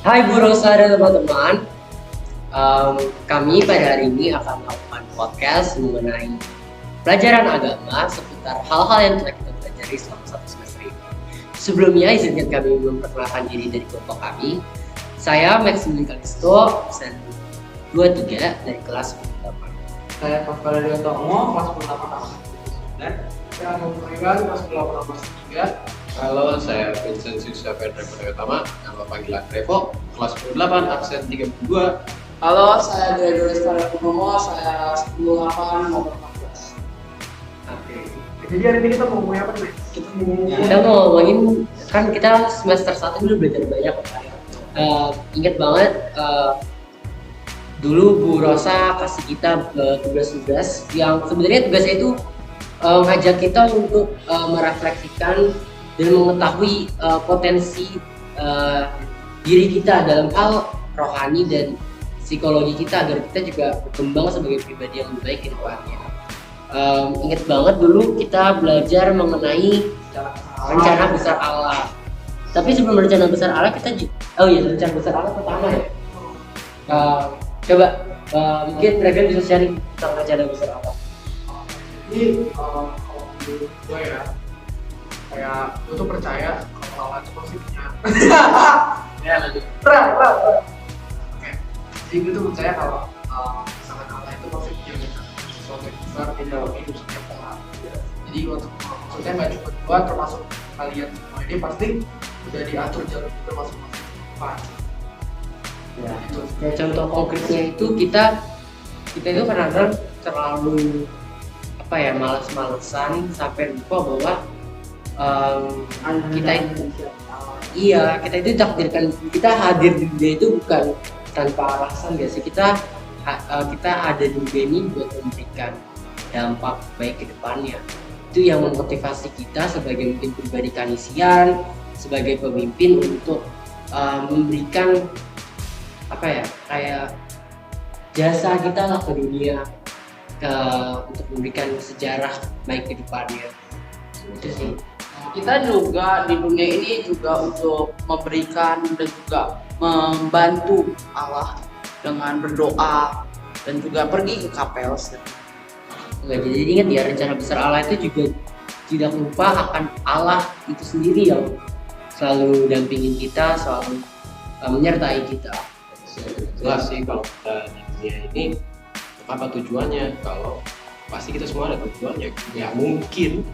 Hai Bu Rosa dan teman-teman. Kami pada hari ini akan melakukan podcast mengenai pelajaran agama seputar hal-hal yang telah kita pelajari selama satu semester ini. Sebelumnya izinkan kami memperkenalkan diri dari kelompok kami. Saya Maximilian Kalisto, absen 23 dari kelas 8. Saya Pascal Dari Tomo, kelas 8 absen 9. Saya Anung Puriwan, kelas 8 absen 3. Halo, saya Vincent Yusuf Pedro Utama, nama panggilan Revo, kelas 8 absen 32. Halo, saya Gregory Lestari Purnomo, saya 10-8 nomor 14. Oke. Jadi hari ini kita mau ngomongin apa nih? Kita mau ngomongin, kan kita semester 1 dulu belajar banyak kan. Ingat banget dulu Bu Rosa kasih kita tugas-tugas yang sebenarnya tugasnya itu ngajak kita untuk merefleksikan dan mengetahui potensi diri kita dalam hal rohani dan psikologi kita agar kita juga berkembang sebagai pribadi yang lebih baik ke depannya. Ingat banget dulu kita belajar mengenai rencana besar Allah. Tapi sebelum rencana besar Allah rencana besar Allah pertama ya. Coba mungkin Regan bisa sharing tentang rencana besar Allah. Jadi kalau menurut gue ya, kayak gue tuh percaya kalau Allah itu pasti punya. Ya lanjut. Oke. Jadi gue tuh percaya kalau misalkan Allah itu pasti punya sesuatu yang besar di dalam hidup setiap orang. Jadi untuk maksudnya nggak cuma gue, termasuk kalian semua ini pasti udah diatur jalur kita masing-masing. Ya, kayak contoh konkretnya itu kita itu kadang-kadang terlalu malas-malesan sampai lupa bahwa kita itu takdirkan, kita hadir di dunia itu bukan tanpa alasan. Biasa kita ada di dunia ini buat memberikan dampak baik ke depannya. Itu yang memotivasi kita sebagai mungkin pribadi kanisian, sebagai pemimpin untuk memberikan kayak jasa kita lah ke dunia, untuk memberikan sejarah baik ke depannya. Itu sih. Kita juga di dunia ini juga untuk memberikan dan juga membantu Allah dengan berdoa dan juga pergi ke kapel. Jadi ingat ya, rencana besar Allah itu juga tidak lupa akan Allah itu sendiri yang selalu dampingin kita, selalu menyertai kita. Jelas sih kalau kita di dunia ini apa tujuannya, kalau pasti kita semua ada tujuannya. Ya mungkin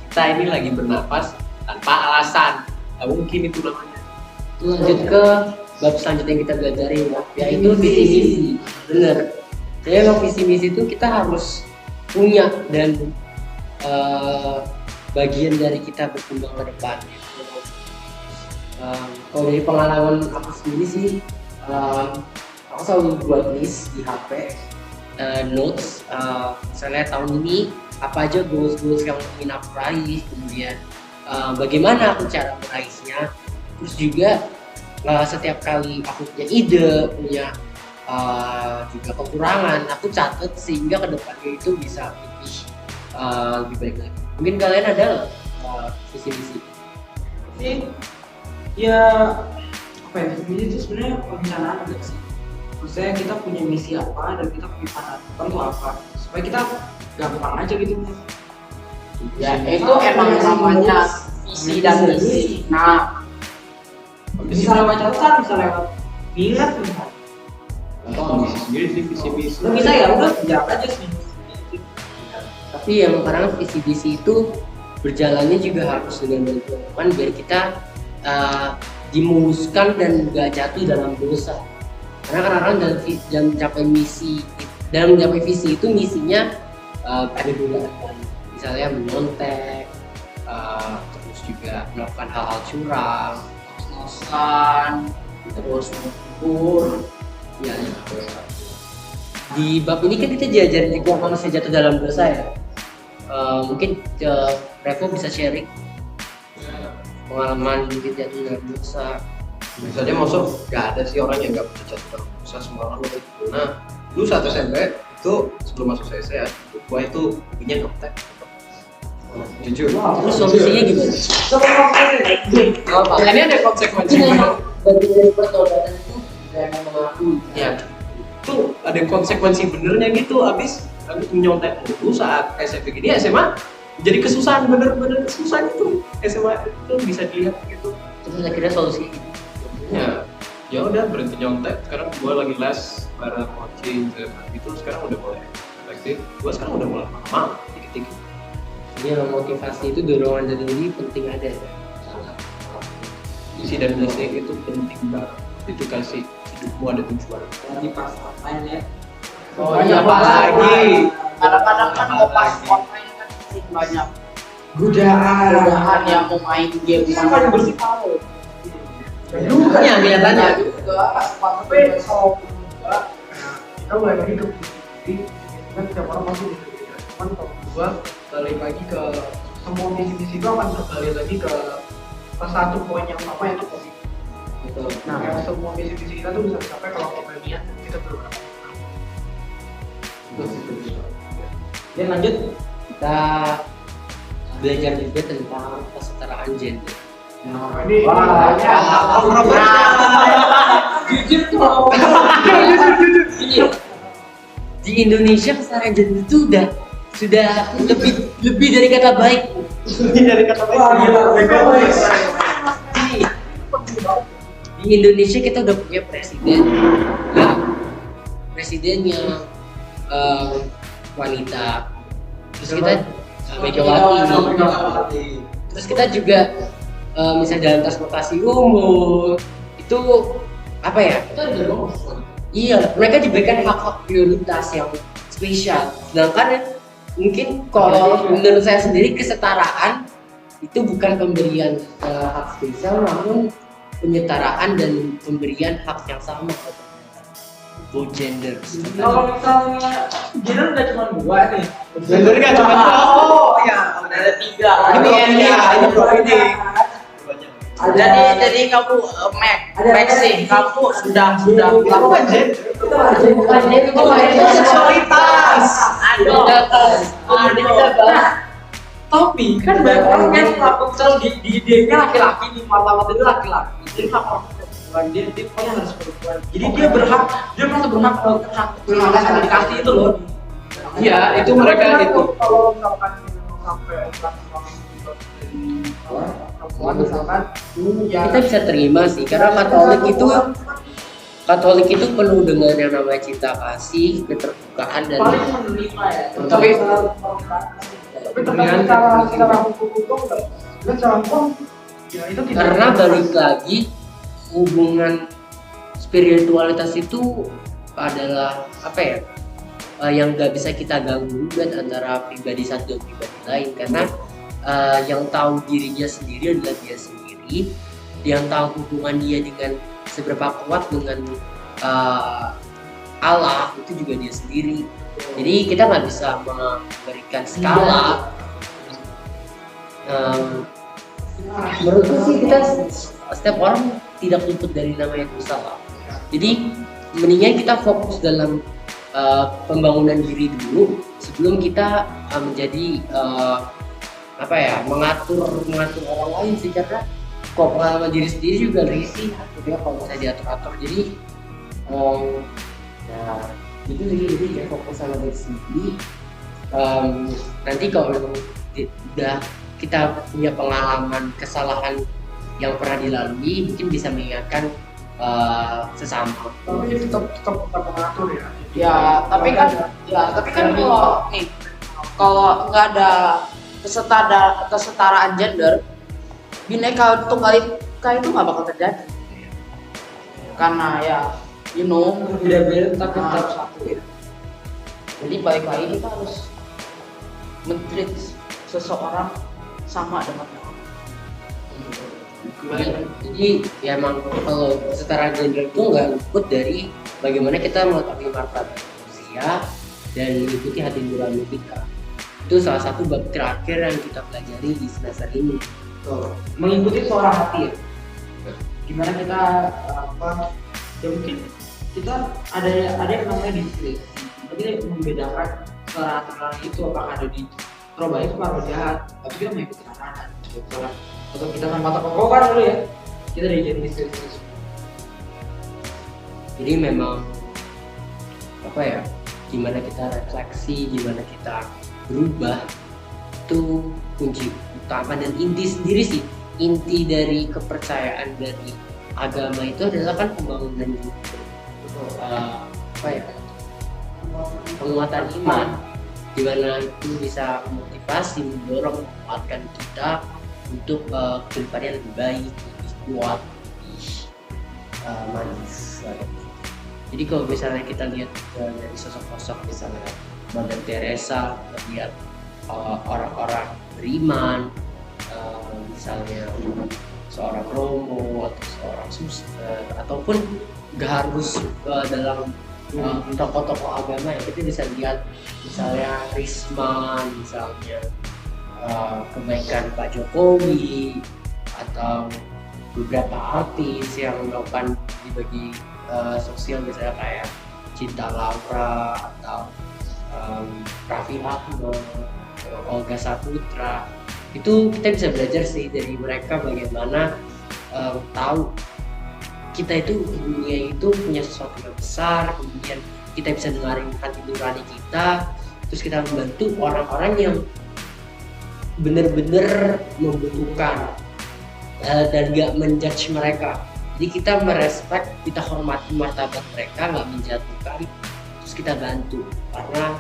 kita ini lagi bernapas tanpa alasan, nggak mungkin itu namanya. Lanjut ke bab selanjutnya yang kita pelajari yaitu visi misi. Bener. Jadi emang visi misi itu kita harus punya dan bagian dari kita berkembang ke depannya. Kalau dari pengalaman aku sendiri sih, aku selalu buat list di HP, notes. Misalnya tahun ini apa aja goals yang ingin aku raih, kemudian bagaimana aku cara meraihnya. Terus juga setiap kali aku punya ide, punya juga kekurangan, aku catat sehingga kedepannya itu bisa lebih baik lagi. Mungkin kalian ada visi misi? Ya apa ya, misi itu sebenarnya perencanaan enggak sih? Maksudnya kita punya misi apa dan kita punya harapan tuh apa supaya kita gampang aja gitu. Ya itu emang namanya visi dan misi. Nah, Bisa lewat catatan, bisa lewat ingat bisa. Atau ambisi sendiri sih visi misi. Lu bisa ya udah jawab aja sih. Tapi yang kadang visi misi itu berjalannya juga harus dengan bantuan biar kita dimuluskan dan gak jatuh dalam dosa. Karena kadang-kadang dalam mencapai visi itu misinya ada godaan, misalnya menyontek, terus juga melakukan hal-hal curang, terus mengubur. Ya, di bab ini kan kita diajarin juga manusia jatuh dalam dosa ya. Mungkin Revo bisa sharing pengalaman mungkin jatuh dalam dosa. Misalnya masuk nggak ada sih orang yang nggak pernah jatuh dalam dosa, semua orang itu. Nah, dulu saat SMP itu sebelum masuk CSE ya, gua itu punya ngetek. Jujur. Terus solusinya gimana? Ini ada konsekuensinya. bagian dari pertobatan itu berani mengakui. Ya, itu ada konsekuensi benernya gitu. Abis menyontek dulu saat SMP gini, SMA jadi kesusahan, bener-bener kesusahan itu. SMA itu bisa dilihat gitu. Terus akhirnya solusi Ya udah berhenti nyontek. Sekarang gua lagi les bareng coaching gitu. Sekarang udah mulai efektif. Gua sekarang udah mulai paham dikit-dikit. ya motivasi itu dorongan dari diri penting ada ya. Isi dan misi itu penting banget. Itu kasih hidupmu ada tujuan. Di pas lain ya. Oh iya, apa lagi? Kadang-kadang kan pas online kan sering banyak Godaan yang mau main game Ini paling bersih tahu. Iya, kelihatannya. juga. Tapi kalau gua kita balik lagi ke visi, kan setiap orang pasti beda-beda. Cuman kalau gua balik lagi ke semua visi itu akan kembali lagi ke satu poin yang sama, yaitu positif. Gitu. Nah, semua visi kita tuh bisa dicapai kalau kita niat, kita benar-benar. Dan lanjut. Kita belajar juga tentang kesetaraan gender. Nah, ini Jujur tuh. Ini di Indonesia kesetaraan gender itu sudah lebih dari kata baik. Dari kata Di Indonesia kita udah punya presiden yang wanita. Terus kita Megawati. Terus kita juga misalnya dalam transportasi umum itu apa ya? Iya, mereka diberikan hak-hak prioritas yang spesial. Sedangkan mungkin kalau menurut saya sendiri kesetaraan itu bukan pemberian hak spesial, namun penyetaraan dan pemberian hak yang sama. Both gender. Kalau misalnya gender udah cuma dua nih. Gender kan cuma Ya, ada 3. ini. Jadi kamu Maxi, kamu sudah Kamu kan gender. Itu seksualitas. Tapi kan banyak orang yang melakukan di idenya laki-laki, di martabat itu laki-laki. Jadi hak orang perempuan dia pokoknya harus perempuan. Jadi dia merasa berhak melakukan hak prioritas yang dikasih itu loh. Iya, itu mereka itu. Kalau misalkan sampai perempuan misalkan ya kita bisa terima sih, karena Katolik itu penuh dengan yang namanya cinta kasih, keterbukaan dan Paling menerima ya. tapi tentang secara hukum dan secara hukum ya itu tidak karena balik lagi hubungan spiritualitas itu adalah apa ya, yang nggak bisa kita ganggu gugat antara pribadi satu dan pribadi lain, karena yang tahu dirinya sendiri adalah dia sendiri, yang tahu hubungan dia dengan seberapa kuat dengan Allah itu juga dia sendiri. Jadi kita nggak bisa memberikan skala. Menurutku sih kita setiap orang tidak luput dari namanya dosa lah. Jadi mendingan kita fokus dalam pembangunan diri dulu sebelum kita menjadi mengatur orang lain sih, karena kok pengalaman diri sendiri juga risih akhirnya kalau bisa diatur-atur. Jadi itu sih, jadi ya fokus sama diri sendiri. Nanti kalau memang udah kita punya pengalaman kesalahan yang pernah dilalui, mungkin bisa mengingatkan sesama. tapi tetap mengatur ya. Ya, tapi kan kalau nggak ada kesetaraan gender, Bhinneka Tunggal Ika itu nggak bakal terjadi. Karena ya, Beda-beda tapi tetap satu ya. jadi balik lagi kita harus men-treat seseorang sama dengan yang lain. Jadi ya emang kalau kesetaraan gender itu nggak luput dari bagaimana kita mengetahui martabat manusia dan mengikuti hati nurani kita. Itu salah satu bab terakhir yang kita pelajari di semester ini. Mengikuti suara hati ya. Gimana kita ya mungkin kita ada yang namanya diskresi. Jadi membedakan suara hati itu apakah ada di Surabaya itu baru jahat, tapi kita mengikuti anak-anak. Atau kita kan mata kokokan dulu ya. Kita dari jadi diskresi. Jadi memang apa ya, gimana kita refleksi, gimana kita berubah, itu kunci utama dan inti sendiri sih. Inti dari kepercayaan dari agama itu adalah kan pembangunan apa ya, penguatan iman, dimana itu bisa memotivasi, mendorong, menguatkan kita untuk kedepannya lebih baik, lebih kuat, lebih manis. Jadi kalau misalnya kita lihat dari sosok-sosok misalnya Mother Teresa, kita lihat orang-orang beriman, misalnya seorang Romo atau seorang suster, ataupun nggak harus dalam tokoh-tokoh agama ya, kita bisa lihat misalnya Risma, misalnya kebaikan Pak Jokowi, atau beberapa artis yang melakukan di bagi sosial, misalnya kayak Cinta Laura atau Raffi Ahmad, Olga Saputra. Itu kita bisa belajar sih dari mereka bagaimana tahu kita itu di dunia itu punya sesuatu yang besar, kemudian kita bisa dengarin hati nurani kita, terus kita membantu orang-orang yang benar-benar membutuhkan dan gak menjudge mereka. Jadi kita merespek, kita hormati martabat mereka, nggak menjatuhkan, terus kita bantu. Karena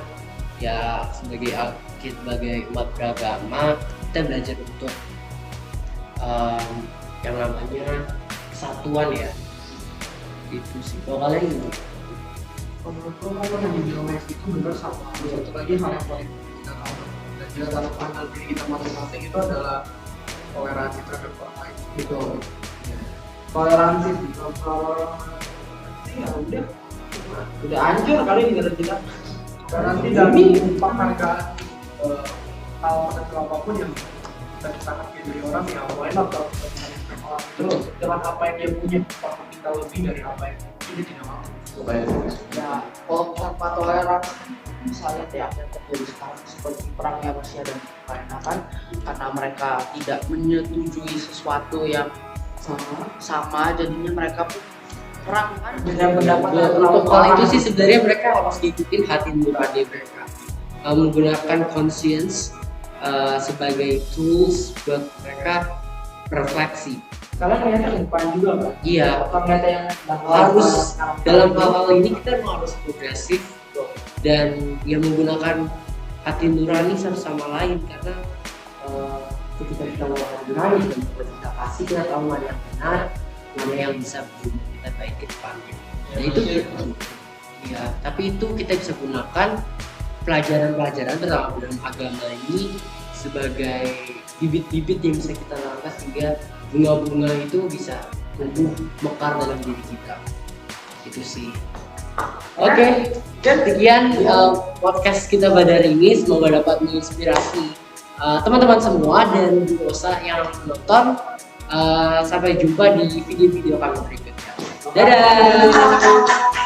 ya sebagai umat beragama, kita belajar untuk yang namanya kesatuan ya. Itu sih. Kalau kalian gimana? Menurutku apa yang dibilang Mas itu benar sama. Satu lagi hal yang paling penting kita tahu, belajar cara pandang diri kita masing-masing itu adalah toleransi terhadap orang lain. Gitu. Toleransi sih. Kalau ya udah hancur kali negara kita. Toleransi dan penghargaan hal kecil apapun yang kita hargai dari orang, ya why not kalau kita orang terus dengan apa yang dia punya, apakah kita lebih dari apa yang dia tidak mau. Ya, kalau tanpa toleransi misalnya ya yang terjadi sekarang seperti perangnya Rusia dan Ukraina kan, karena mereka tidak menyetujui sesuatu yang sama jadinya mereka pun perang kan. Beda pendapat. Untuk hal itu sih sebenarnya mereka harus ngikutin hati nurani mereka, menggunakan conscience sebagai tools buat mereka refleksi. Kalian lihatnya ke depan juga kan? Iya, Ternyata yang harus dalam hal ini kita memang harus progresif dan ya menggunakan hati nurani satu sama lain, karena ketika kita melakukan nurani dan kita pasti kita tahu mana yang benar, mana yang bisa berubah kita baik ke depannya. Dan itu ya, tapi itu kita bisa gunakan pelajaran-pelajaran dalam agama ini sebagai bibit-bibit yang bisa kita langkah sehingga bunga-bunga itu bisa tumbuh mekar dalam diri kita. Itu sih. Oke, sekian podcast kita pada hari ini. Semoga dapat menginspirasi teman-teman semua dan dosa yang menonton. Sampai jumpa di video-video kami berikutnya. Dadah.